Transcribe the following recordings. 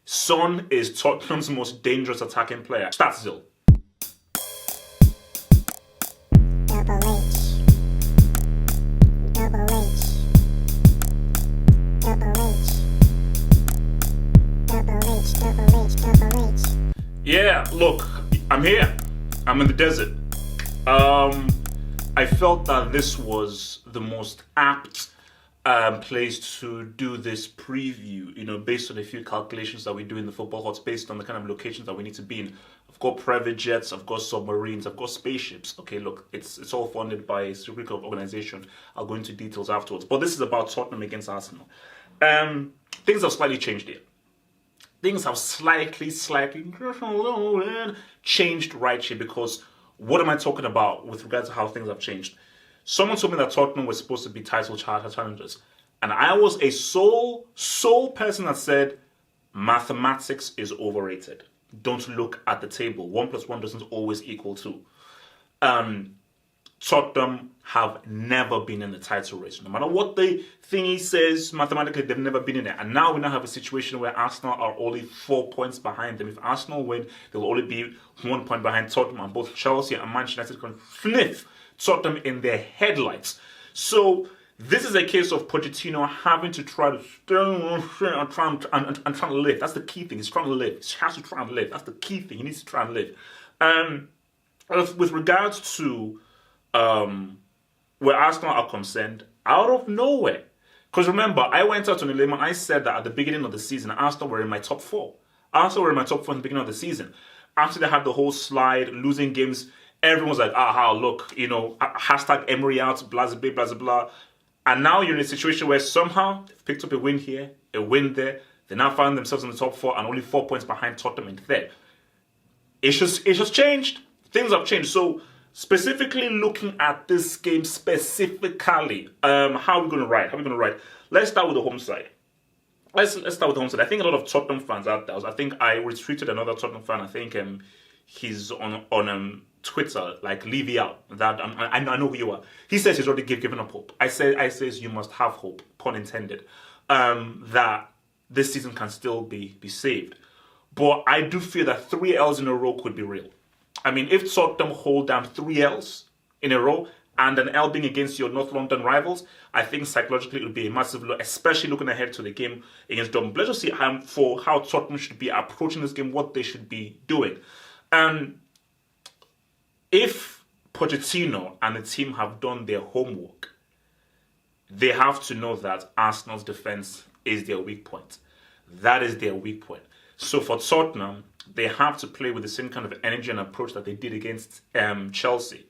Son is Tottenham's most dangerous attacking player. Start Zil. Double H. Double H. Double H. Double H. Double H. Double H. Yeah, look, I'm here. I'm in the desert. I felt that this was the most apt place to do this preview, based on a few calculations that we do in the football huts, based on the kind of locations that we need to be in. I've got private jets, I've got submarines, I've got spaceships. Okay, look, it's all funded by a secret club organization. I'll go into details afterwards. But this is about Tottenham against Arsenal. Things have slightly changed here. Things have slightly changed right here, because what am I talking about with regards to how things have changed? Someone told me that Tottenham was supposed to be title challengers, and I was a sole person that said mathematics is overrated. Don't look at the table. 1 plus 1 doesn't always equal 2. Tottenham have never been in the title race. No matter what the thingy says, mathematically, they've never been in it. And now we now have a situation where Arsenal are only 4 points behind them. If Arsenal win, they'll only be 1 point behind Tottenham, and both Chelsea and Manchester United can sniff Tottenham in their headlights. So this is a case of Pochettino having to try to and trying to live. That's the key thing. He's trying to live. He has to try and live. That's the key thing. He needs to try and live. With regards to where Arsenal are concerned, out of nowhere. Because remember, I went out on a limb and I said that at the beginning of the season, Arsenal were in my top 4. Arsenal were in my top 4 in the beginning of the season. After they had the whole slide, losing games, everyone was like, look, hashtag Emery out, blah, blah, blah, blah, blah. And now you're in a situation where somehow they've picked up a win here, a win there. They now find themselves in the top 4 and only 4 points behind Tottenham in third. It's just changed. Things have changed. So, specifically looking at this game specifically, how are we going to ride? Let's start with the home side. Let's start with the home side. I think a lot of Tottenham fans out there. I think I retweeted another Tottenham fan. I think he's on Twitter, like Levy out. That I know who you are. He says he's already given up hope. I says you must have hope, pun intended, that this season can still be saved. But I do feel that 3 L's in a row could be real. I mean, if Tottenham hold down 3 L's in a row, and an L being against your North London rivals, I think psychologically it would be a massive blow, especially looking ahead to the game against Dortmund. Let's just see for how Tottenham should be approaching this game, what they should be doing. If Pochettino and the team have done their homework, they have to know that Arsenal's defense is their weak point. That is their weak point. So for Tottenham, they have to play with the same kind of energy and approach that they did against Chelsea.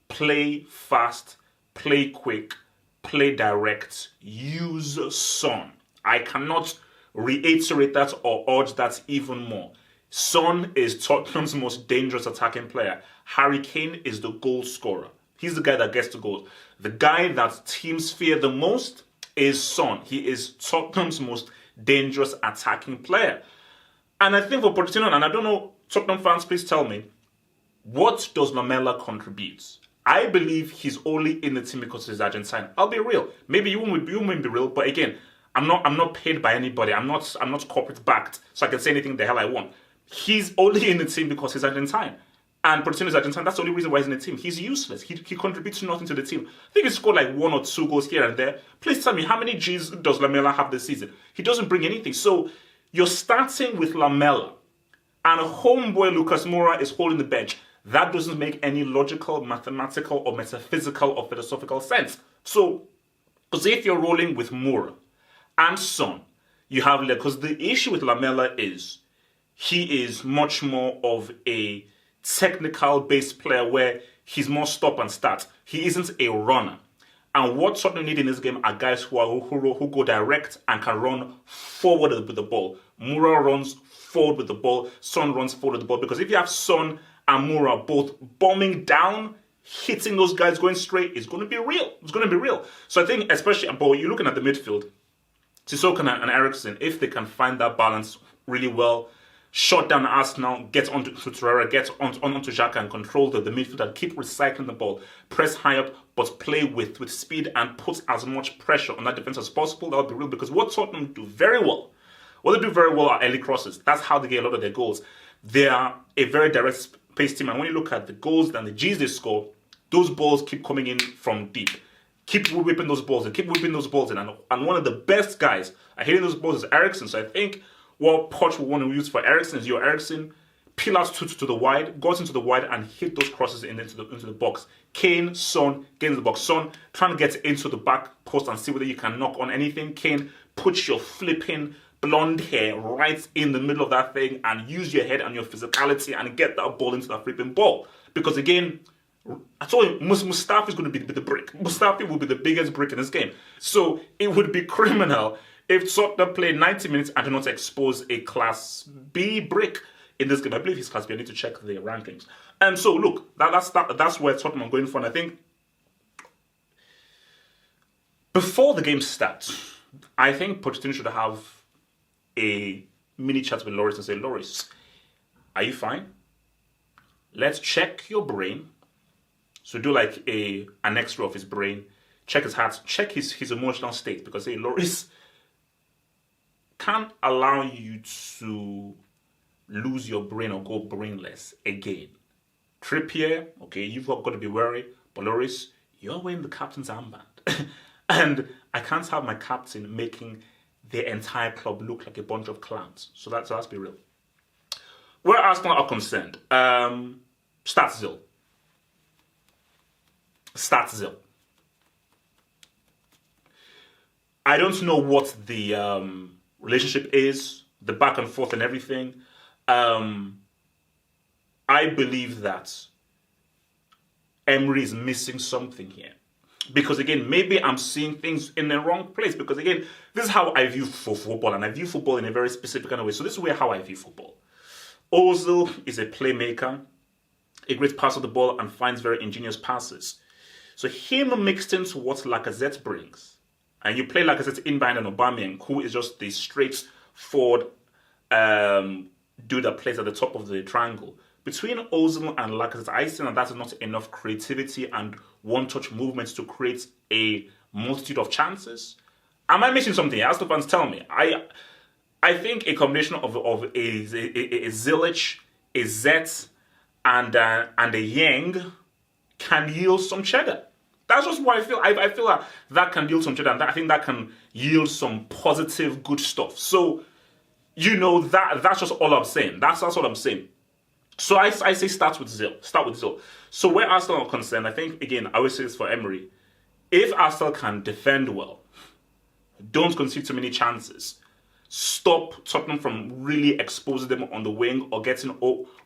Play fast, play quick, play direct, use Son. I cannot reiterate that or urge that even more. Son is Tottenham's most dangerous attacking player. Harry Kane is the goal scorer. He's the guy that gets the goals. The guy that teams fear the most is Son. He is Tottenham's most dangerous attacking player. And I think for Pochettino, and I don't know, Tottenham fans, please tell me, what does Lamela contribute? I believe he's only in the team because he's Argentine. I'll be real. Maybe you won't be real, but again, I'm not paid by anybody. I'm not corporate backed, so I can say anything the hell I want. He's only in the team because he's Argentine. And Pochettino is Argentine. That's the only reason why he's in the team. He's useless. He contributes nothing to the team. I think he scored like 1 or 2 goals here and there. Please tell me, how many G's does Lamela have this season? He doesn't bring anything. So you're starting with Lamela, and homeboy Lucas Moura is holding the bench. That doesn't make any logical, mathematical, or metaphysical or philosophical sense. So, because if you're rolling with Moura and Son, you have, because the issue with Lamela is he is much more of a technical-based player where he's more stop and start. He isn't a runner. And what Tottenham need in this game are guys who go direct and can run forward with the ball. Moura runs forward with the ball. Son runs forward with the ball. Because if you have Son and Moura both bombing down, hitting those guys going straight, it's going to be real. It's going to be real. So I think, especially, but you're looking at the midfield, Sissoko and Eriksen, if they can find that balance really well, shut down Arsenal, get onto Torreira, get onto Xhaka and control the midfield and keep recycling the ball. Press high up, but play with speed and put as much pressure on that defense as possible. That would be real, because what Tottenham do very well What they do very well are early crosses. That's how they get a lot of their goals. They are a very direct pace team, and when you look at the goals and the G's they score, those balls keep coming in from deep. Keep whipping those balls and keep whipping those balls in. And one of the best guys at hitting those balls is Eriksen. So I think what Poch will want to use for Eriksen is Eriksen peel out to the wide, goes into the wide and hit those crosses into the box. Kane, Son, get into the box. Son, trying to get into the back post and see whether you can knock on anything. Kane, put your flipping blonde hair right in the middle of that thing and use your head and your physicality and get that ball into that flipping ball. Because again, I told you, Mustafi is going to be the brick. Mustafi will be the biggest brick in this game. So it would be criminal if Tottenham play 90 minutes and do not expose a Class B brick in this game. I believe he's Class B. I need to check the rankings. And so look, that's where Tottenham are going for. And I think before the game starts, I think Pochettino should have a mini chat with Loris and say, Loris, are you fine? Let's check your brain. So do like an X-ray of his brain, check his heart, check his emotional state, because hey, Loris can't allow you to lose your brain or go brainless again. Trippier, okay, you've got to be wary, but Loris, you're wearing the captain's armband. And I can't have my captain making the entire club look like a bunch of clowns. So let's be real. Where Arsenal are concerned, stats Zil. I don't know what the relationship is, the back and forth and everything. I believe that Emery is missing something here. Because again, maybe I'm seeing things in the wrong place. Because again, this is how I view football, and I view football in a very specific kind of way. So this is how I view football. Ozil is a playmaker, a great passer of the ball, and finds very ingenious passes. So him mixed into what Lacazette brings, and you play Lacazette in behind an Aubameyang, who is just the straightforward dude that plays at the top of the triangle. Between Ozil and Lacazette, I think that that's not enough creativity and one-touch movements to create a multitude of chances. Am I missing something? As the fans tell me. I think a combination of a Zilic, a Zet, and a Yang can yield some cheddar. That's just what I feel. I feel that can yield some cheddar, and I think that can yield some positive, good stuff. So, that's just all I'm saying. That's what I'm saying. So I say start with Zil. So where Arsenal are concerned, I think, again, I always say this for Emery. If Arsenal can defend well, don't concede too many chances, stop Tottenham from really exposing them on the wing or getting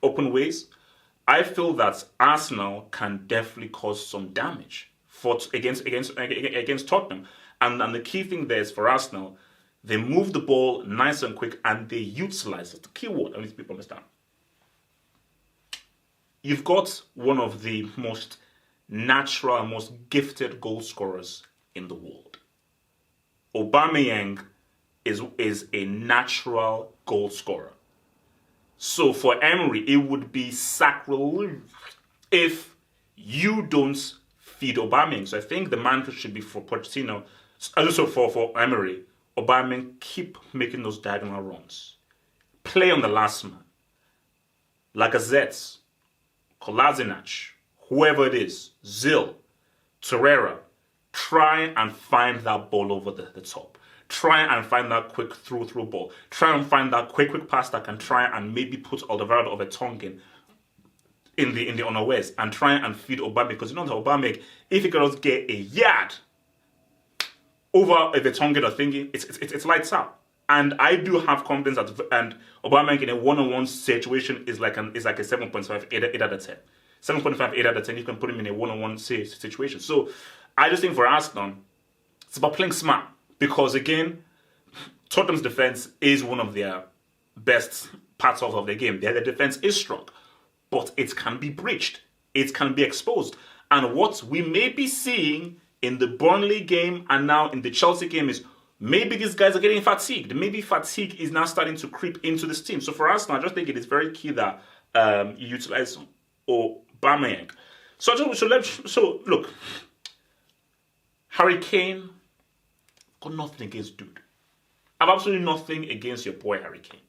open ways, I feel that Arsenal can definitely cause some damage against Tottenham. And the key thing there is for Arsenal, they move the ball nice and quick and they utilize it. The key word, I need people understand. You've got one of the most natural, most gifted goal scorers in the world. Aubameyang is a natural goal scorer. So for Emery, it would be sacrilege if you don't feed Aubameyang. So I think the mantra should be for Pochettino, also for Emery, Aubameyang, keep making those diagonal runs. Play on the last man. Lacazette, Kolasinac, whoever it is, Zil, Torreira, try and find that ball over the top. Try and find that quick through ball. Try and find that quick pass that can try and maybe put Alderweireld of a Tongan in the unawares and try and feed Aubameyang, because Aubameyang, if he can just get a yard over the Tongan or thingy, it's lights out. And I do have confidence that and Aubameyang in a one-on-one situation is like a 7.5, 8 out of 10. 7.5, 8 out of 10, you can put him in a one-on-one situation. So I just think for Arsenal, it's about playing smart. Because again, Tottenham's defense is one of their best parts of the game. Their defense is strong, but it can be breached. It can be exposed. And what we may be seeing in the Burnley game and now in the Chelsea game is maybe these guys are getting fatigued. Maybe fatigue is now starting to creep into this team. So for Arsenal, I just think it is very key that you utilize Aubameyang. So look, Harry Kane, got nothing against dude. I have absolutely nothing against your boy Harry Kane.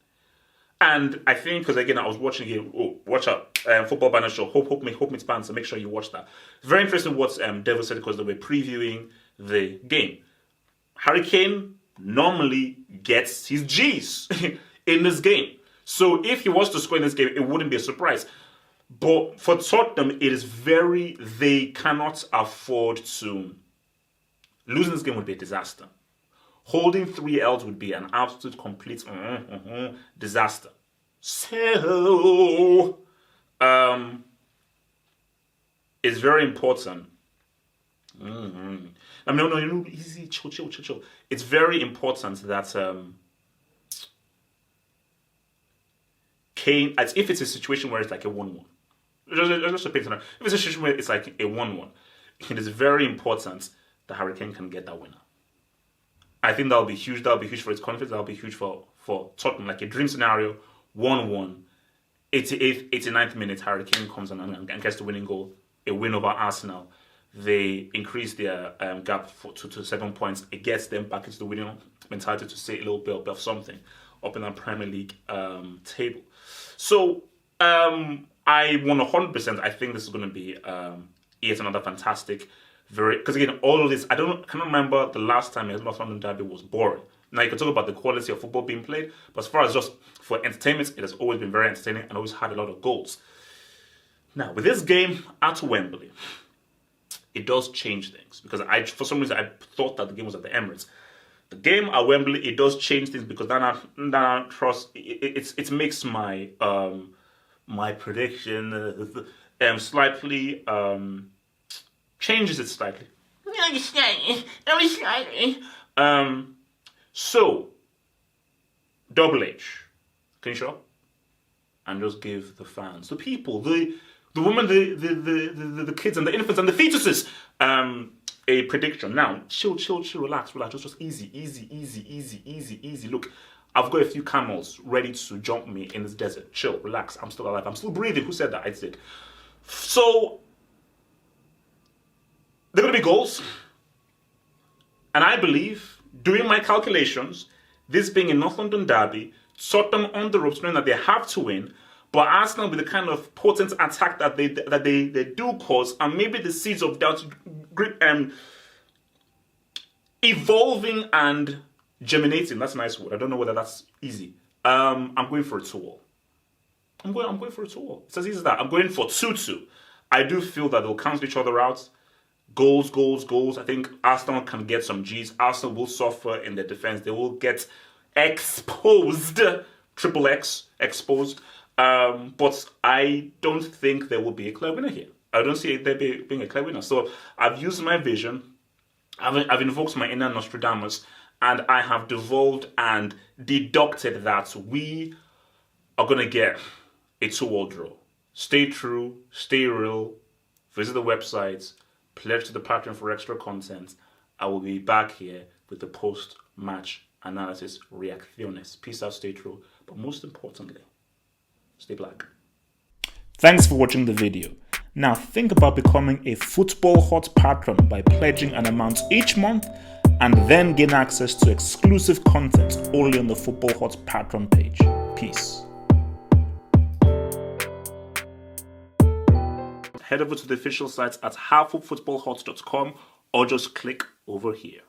And I think, because again, I was watching it. Oh, watch out! Football Banner Show. Hope meets fans. So make sure you watch that. It's very interesting what Devil said because they were previewing the game. Harry Kane normally gets his G's in this game. So if he was to score in this game, it wouldn't be a surprise. But for Tottenham, they cannot afford to. Losing this game would be a disaster. Holding 3 L's would be an absolute complete disaster. So, it's very important. No, easy, chill. It's very important that Kane, as if it's a situation where it's like a 1-1. Just a picture. If it's a situation where it's like a 1-1, it is very important that Harry Kane can get that winner. I think that'll be huge. That'll be huge for his confidence. That'll be huge for Tottenham. Like a dream scenario, 1-1, 88th, 89th minute, Harry Kane comes on and gets the winning goal. A win over Arsenal. They increase their gap to 7 points. It gets them back into the winning mentality to say a little bit of something up in our Premier League table. So I 100%. I think this is going to be yet another fantastic. Because again, all of this, I cannot remember the last time a North London derby was boring. Now you can talk about the quality of football being played, but as far as just for entertainment, it has always been very entertaining and always had a lot of goals. Now with this game at Wembley, it does change things because for some reason I thought that the game was at the Emirates. The game at Wembley, it does change things because then I trust it makes my my prediction slightly. Changes it slightly. So, Double H, can you show up? And just give the fans, the people, the women, the kids and the infants and the fetuses a prediction. Now, chill, relax. Just easy. Look, I've got a few camels ready to jump me in this desert. Chill, relax. I'm still alive. I'm still breathing. Who said that? I did. So, there are going to be goals. And I believe, doing my calculations, this being a North London derby, Tottenham on the ropes, knowing that they have to win, but Arsenal with the kind of potent attack that they do cause, and maybe the seeds of doubt evolving and germinating. That's a nice word. I don't know whether that's easy. I'm going for a 2-2. I'm going for a 2-2. It's as easy as that. I'm going for 2-2. I do feel that they'll cancel each other out. Goals. I think Arsenal can get some G's. Arsenal will suffer in their defense. They will get exposed. Triple X, exposed. But I don't think there will be a clear winner here. I don't see there being a clear winner. So I've used my vision. I've invoked my inner Nostradamus. And I have devolved and deducted that we are going to get a 2-2 draw. Stay true. Stay real. Visit the websites. Pledge to the Patreon for extra content. I will be back here with the post-match analysis reacciones. Peace out, stay true. But most importantly, stay black. Thanks for watching the video. Now think about becoming a Football Hot patron by pledging an amount each month and then gain access to exclusive content only on the Football Hot Patreon page. Peace. Head over to the official sites at halffootballhot.com or just click over here.